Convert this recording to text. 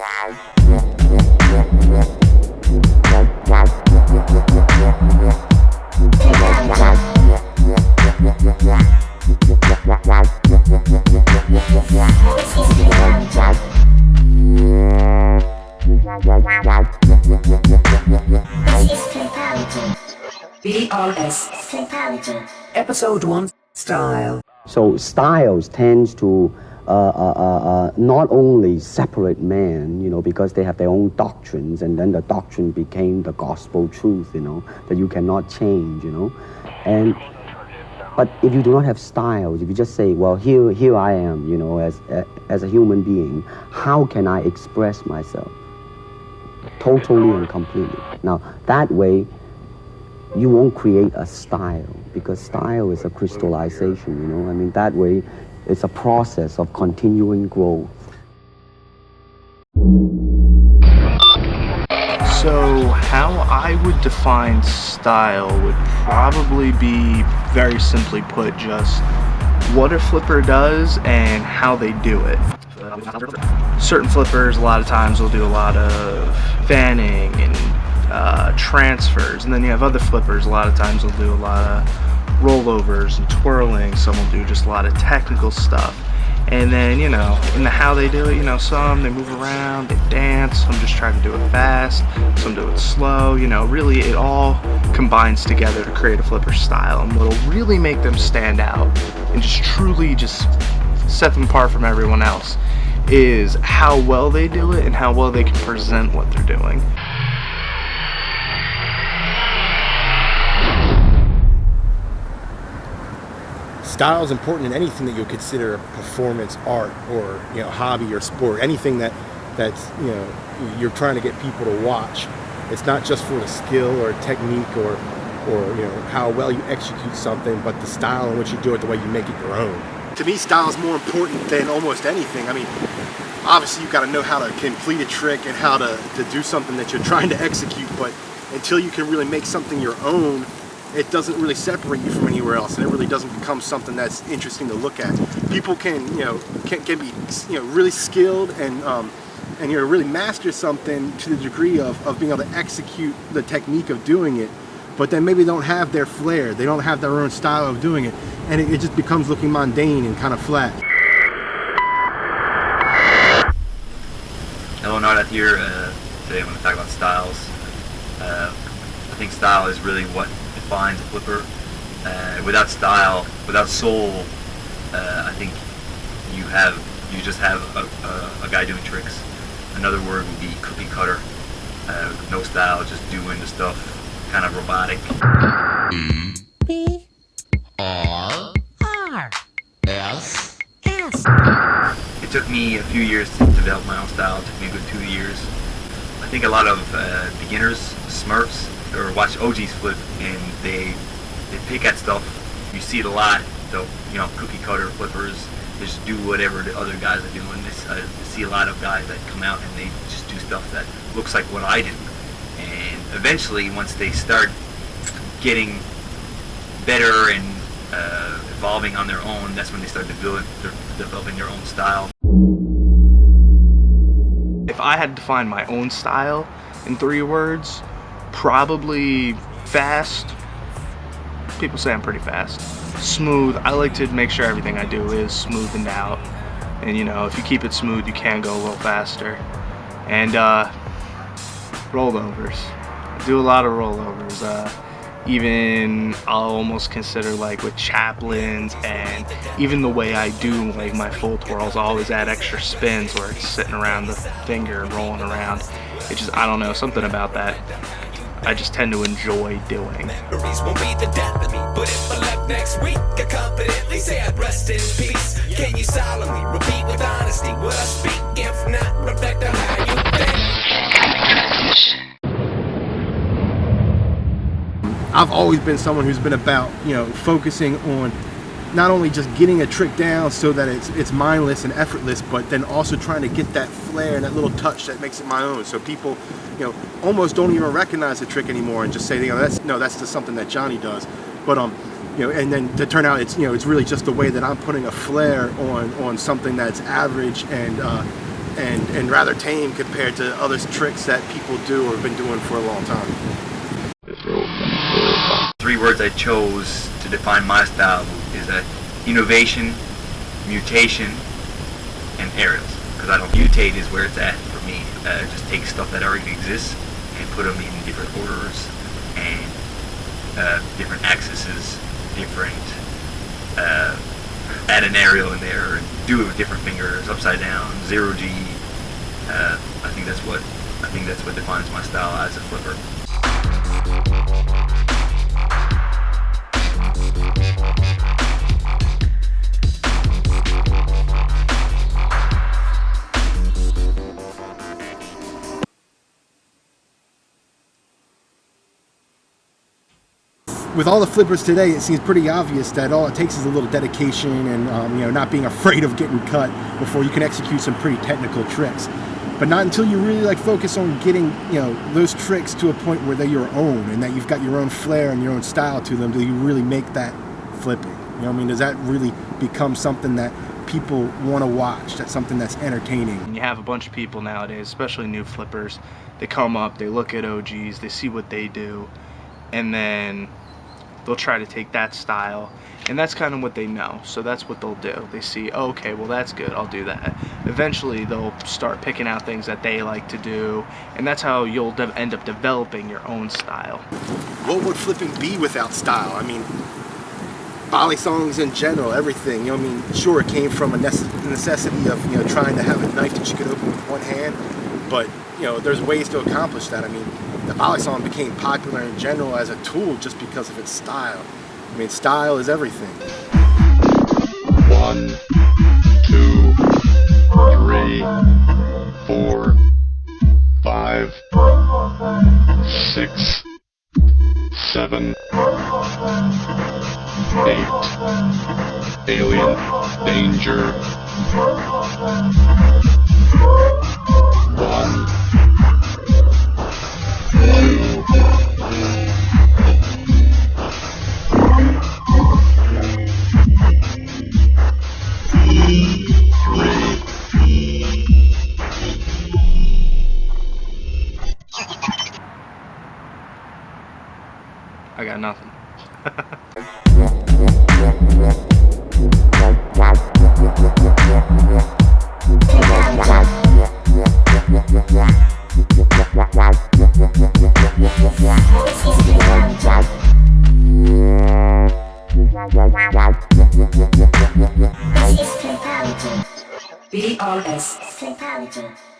BRS Flipology. Episode 1, Style. So styles tends to not only separate man, you know, because they have their own doctrines, and then the doctrine became the gospel truth, you know, that you cannot change, you know. But if you do not have styles, if you just say, well, here I am, you know, as a human being, how can I express myself totally and completely? Now, that way, you won't create a style, because style is a crystallization, you know. I mean, that way, it's a process of continuing growth. So how I would define style would probably be, very simply put, just what a flipper does and how they do it. Certain flippers, a lot of times, will do a lot of fanning and transfers, and then you have other flippers, a lot of times will do a lot of rollovers and twirling. Some will do just a lot of technical stuff. And then, you know, in the how they do it, you know, some they move around, they dance, some just try to do it fast, some do it slow. You know, really it all combines together to create a flipper style. And what'll really make them stand out and just truly just set them apart from everyone else is how well they do it and how well they can present what they're doing. Style is important in anything that you consider performance art, or, you know, hobby or sport. Anything that's, you know, you're trying to get people to watch. It's not just for the skill or technique or you know, how well you execute something, but the style in which you do it, the way you make it your own. To me, style is more important than almost anything. I mean, obviously you've got to know how to complete a trick and how to do something that you're trying to execute, but until you can really make something your own, it doesn't really separate you from anywhere else, and it really doesn't become something that's interesting to look at. People can, you know, can be, you know, really skilled and you know, really master something to the degree of being able to execute the technique of doing it, but then maybe they don't have their flair, they don't have their own style of doing it, and it just becomes looking mundane and kind of flat. Hello, Nardath here. Today I'm going to talk about styles. I think style is really what defines a flipper. Without style, without soul, I think you just have a guy doing tricks. Another word would be cookie cutter. No style, just doing the stuff, kind of robotic. BRS. It took me a few years to develop my own style. It took me a good 2 years. I think a lot of beginners, Smurfs, or watch OGs flip, and they pick at stuff. You see it a lot. So, you know, cookie cutter flippers, they just do whatever the other guys are doing. I see a lot of guys that come out and they just do stuff that looks like what I do. And eventually, once they start getting better and evolving on their own, that's when they start developing their own style. If I had to define my own style in 3 words, probably fast. People say I'm pretty fast. Smooth. I like to make sure everything I do is smoothened out. And, you know, if you keep it smooth, you can go a little faster. And rollovers. I do a lot of rollovers. Even I'll almost consider, like, with chaplains, and even the way I do, like, my full twirls, I always add extra spins where it's sitting around the finger and rolling around. It just, I don't know, something about that I just tend to enjoy doing. Won't be the death of me, but if I left next week, I confidently say I'd rest in peace. Can you solemnly repeat with honesty what I speak? If not, reflect on how you think. I've always been someone who's been about, you know, focusing on not only just getting a trick down so that it's mindless and effortless, but then also trying to get that flair and that little touch that makes it my own. So people, you know, almost don't even recognize the trick anymore and just say, you know, that's just something that Johnny does. But you know, and then to turn out it's, you know, it's really just the way that I'm putting a flair on something that's average and and rather tame compared to other tricks that people do or have been doing for a long time. 3 words I chose to define my style is innovation, mutation, and aerials. Because I don't mutate is where it's at for me. Just take stuff that already exists and put them in different orders and different axes, different add an aerial in there and do it with different fingers, upside down, 0G. I think that's what defines my style as a flipper. With all the flippers today, it seems pretty obvious that all it takes is a little dedication and not being afraid of getting cut before you can execute some pretty technical tricks. But not until you really focus on getting those tricks to a point where they're your own and that you've got your own flair and your own style to them, do you really make that flipping. Does that really become something that people want to watch? That's something that's entertaining. And you have a bunch of people nowadays, especially new flippers, they come up, they look at OGs, they see what they do, and then they'll try to take that style, and that's kind of what they know. So that's what they'll do. They see, oh, okay, well that's good, I'll do that. Eventually they'll start picking out things that they like to do, and that's how you'll end up developing your own style. What would flipping be without style? I mean, volley songs in general, everything. Sure, it came from a necessity of trying to have a knife that you could open with one hand, but there's ways to accomplish that. The volley song became popular in general as a tool just because of its style. Style is everything. 1, 2, 3, 4, 5, 6, 7, 8. Alien danger. 1, 2, 3. I got nothing. BRS Flipology.